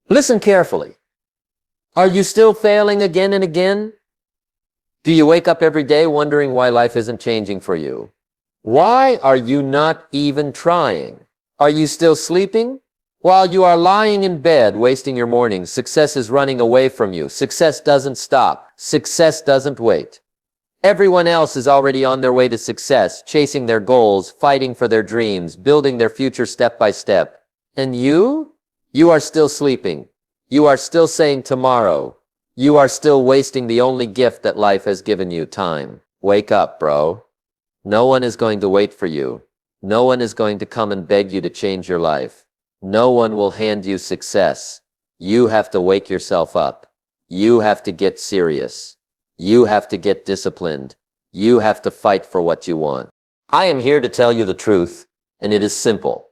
Listen carefully. Are you still failing again and again? Do you wake up every day wondering why life isn't changing for you? Why are you not even trying? Are you still sleeping? While you are lying in bed wasting your mornings, success is running away from you. Success doesn't stop. Success doesn't wait. Everyone else is already on their way to success, chasing their goals, fighting for their dreams, building their future step by step. And you? You are still sleeping. You are still saying tomorrow. You are still wasting the only gift that life has given you, time. Wake up, bro. No one is going to wait for you. No one is going to come and beg you to change your life. No one will hand you success. You have to wake yourself up. You have to get serious. You have to get disciplined. You have to fight for what you want. I am here to tell you the truth, and it is simple.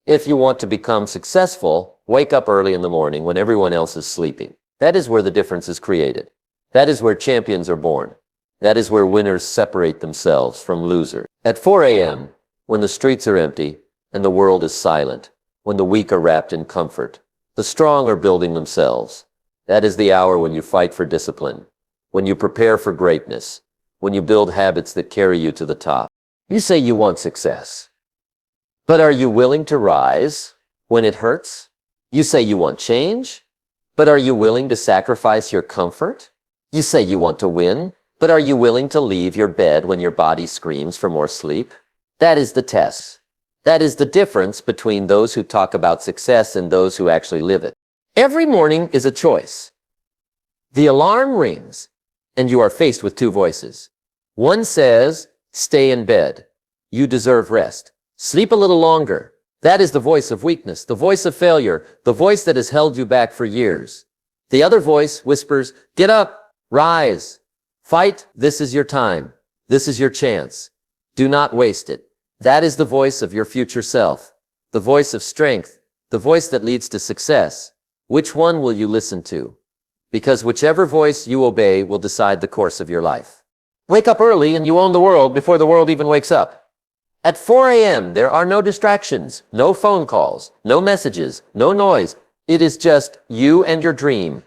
If you want to become successful, wake up early in the morning when everyone else is sleeping. That is where the difference is created. That is where champions are born. That is where winners separate themselves from losers. At 4 a.m., when the streets are empty and the world is silent, when the weak are wrapped in comfort, the strong are building themselves. That is the hour when you fight for discipline, when you prepare for greatness, when you build habits that carry you to the top. You say you want success, but are you willing to rise when it hurts? You say you want change, but are you willing to sacrifice your comfort? You say you want to win, but are you willing to leave your bed when your body screams for more sleep? That is the test. That is the difference between those who talk about success and those who actually live it. Every morning is a choice. The alarm rings, and you are faced with two voices. One says, stay in bed. You deserve rest. Sleep a little longer. That is the voice of weakness, the voice of failure, the voice that has held you back for years. The other voice whispers, get up, rise, fight. This is your time. This is your chance. Do not waste it. That is the voice of your future self, the voice of strength, the voice that leads to success. Which one will you listen to? Because whichever voice you obey will decide the course of your life. Wake up early and you own the world before the world even wakes up. At 4 a.m., there are no distractions, no phone calls, no messages, no noise. It is just you and your dream.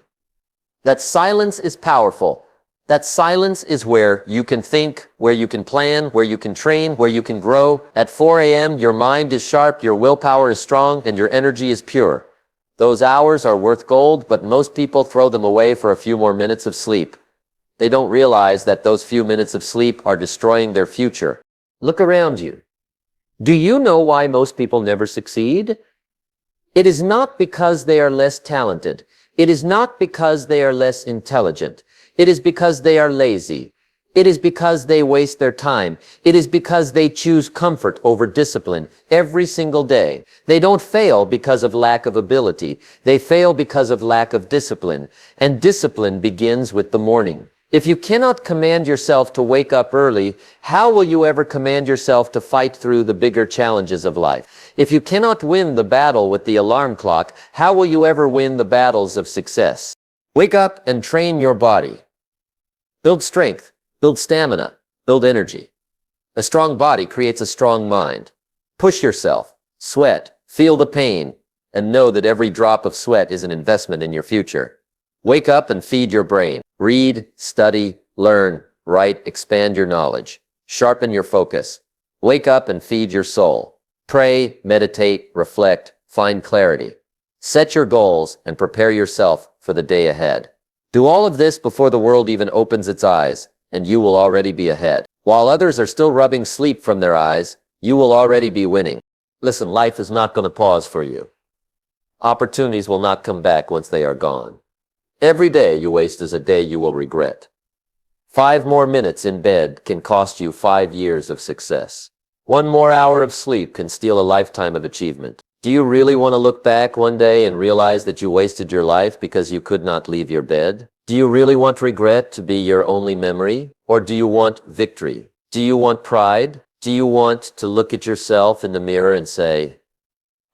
That silence is powerful. That silence is where you can think, where you can plan, where you can train, where you can grow. At 4 a.m., your mind is sharp, your willpower is strong, and your energy is pure. Those hours are worth gold, but most people throw them away for a few more minutes of sleep. They don't realize that those few minutes of sleep are destroying their future. Look around you. Do you know why most people never succeed? It is not because they are less talented. It is not because they are less intelligent. It is because they are lazy. It is because they waste their time. It is because they choose comfort over discipline every single day. They don't fail because of lack of ability. They fail because of lack of discipline. And discipline begins with the morning. If you cannot command yourself to wake up early, how will you ever command yourself to fight through the bigger challenges of life? If you cannot win the battle with the alarm clock, how will you ever win the battles of success? Wake up and train your body. Build strength, build stamina, build energy. A strong body creates a strong mind. Push yourself, sweat, feel the pain, and know that every drop of sweat is an investment in your future. Wake up and feed your brain. Read, study, learn, write, expand your knowledge. Sharpen your focus. Wake up and feed your soul. Pray, meditate, reflect, find clarity. Set your goals and prepare yourself for the day ahead. Do all of this before the world even opens its eyes, and you will already be ahead. While others are still rubbing sleep from their eyes, you will already be winning. Listen, life is not going to pause for you. Opportunities will not come back once they are gone. Every day you waste is a day you will regret. 5 more minutes in bed can cost you 5 years of success. 1 more hour of sleep can steal a lifetime of achievement. Do you really want to look back one day and realize that you wasted your life because you could not leave your bed? Do you really want regret to be your only memory? Or do you want victory? Do you want pride? Do you want to look at yourself in the mirror and say,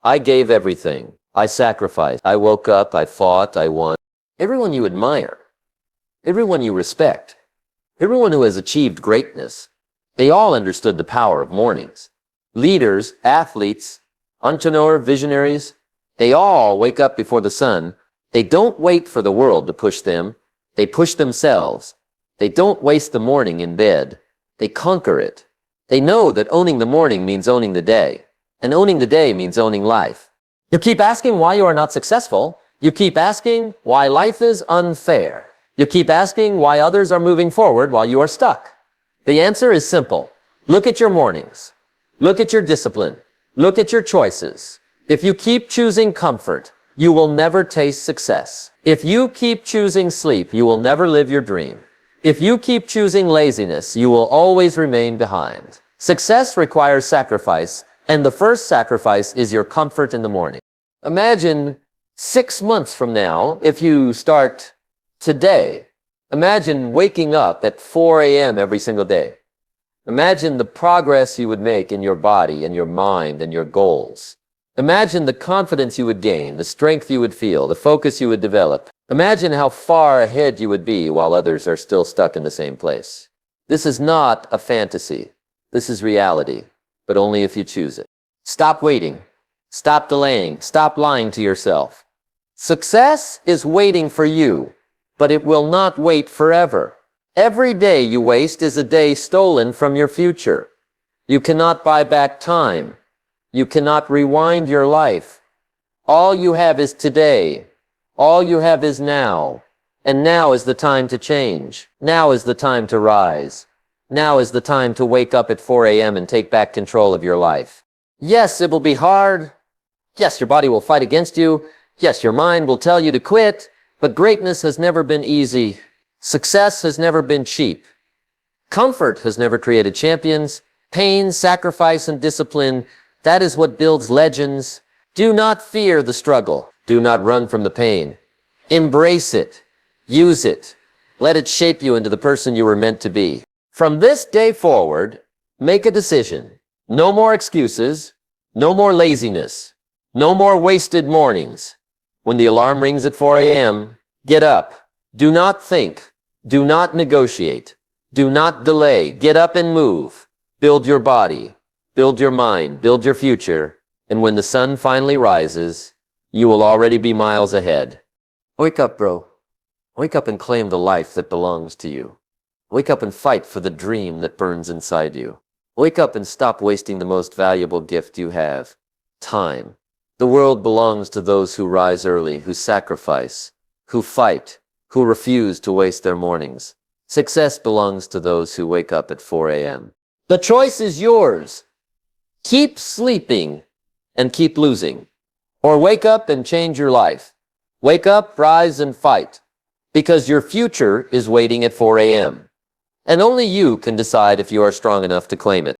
I gave everything. I sacrificed. I woke up. I fought. I won. Everyone you admire, everyone you respect, everyone who has achieved greatness, they all understood the power of mornings. Leaders, athletes, entrepreneurs, visionaries, they all wake up before the sun They don't wait for the world to push them. They push themselves. They don't waste the morning in bed. They conquer it. They know that owning the morning means owning the day, and owning the day means owning life. You keep asking why you are not successful. You keep asking why life is unfair. You keep asking why others are moving forward while you are stuck. The answer is simple. Look at your mornings. Look at your discipline. Look at your choices. If you keep choosing comfort, you will never taste success. If you keep choosing sleep, you will never live your dream. If you keep choosing laziness, you will always remain behind. Success requires sacrifice, and the first sacrifice is your comfort in the morning. Imagine 6 months from now, if you start today, imagine waking up at 4 a.m. every single day. Imagine the progress you would make in your body and your mind and your goals. Imagine the confidence you would gain, the strength you would feel, the focus you would develop. Imagine how far ahead you would be while others are still stuck in the same place. This is not a fantasy. This is reality, but only if you choose it. Stop waiting. Stop delaying. Stop lying to yourself. Success is waiting for you, but it will not wait forever. Every day you waste is a day stolen from your future. You cannot buy back time. You cannot rewind your life. All you have is today. All you have is now. And now is the time to change. Now is the time to rise. Now is the time to wake up at 4 a.m. and take back control of your life. Yes, it will be hard. Yes, your body will fight against you. Yes, your mind will tell you to quit. But greatness has never been easy. Success has never been cheap. Comfort has never created champions. Pain, sacrifice, and discipline, that is what builds legends. Do not fear the struggle. Do not run from the pain. Embrace it. Use it. Let it shape you into the person you were meant to be. From this day forward, make a decision. No more excuses. No more laziness. No more wasted mornings. When the alarm rings at 4 a.m., get up. Do not think. Do not negotiate. Do not delay. Get up and move. Build your body. Build your mind. Build your future. And when the sun finally rises, you will already be miles ahead. Wake up, bro. Wake up and claim the life that belongs to you. Wake up and fight for the dream that burns inside you. Wake up and stop wasting the most valuable gift you have, time. The world belongs to those who rise early, who sacrifice, who fight, who refuse to waste their mornings. Success belongs to those who wake up at 4 a.m. The choice is yours. Keep sleeping and keep losing. Or wake up and change your life. Wake up, rise, and fight. Because your future is waiting at 4 a.m. And only you can decide if you are strong enough to claim it.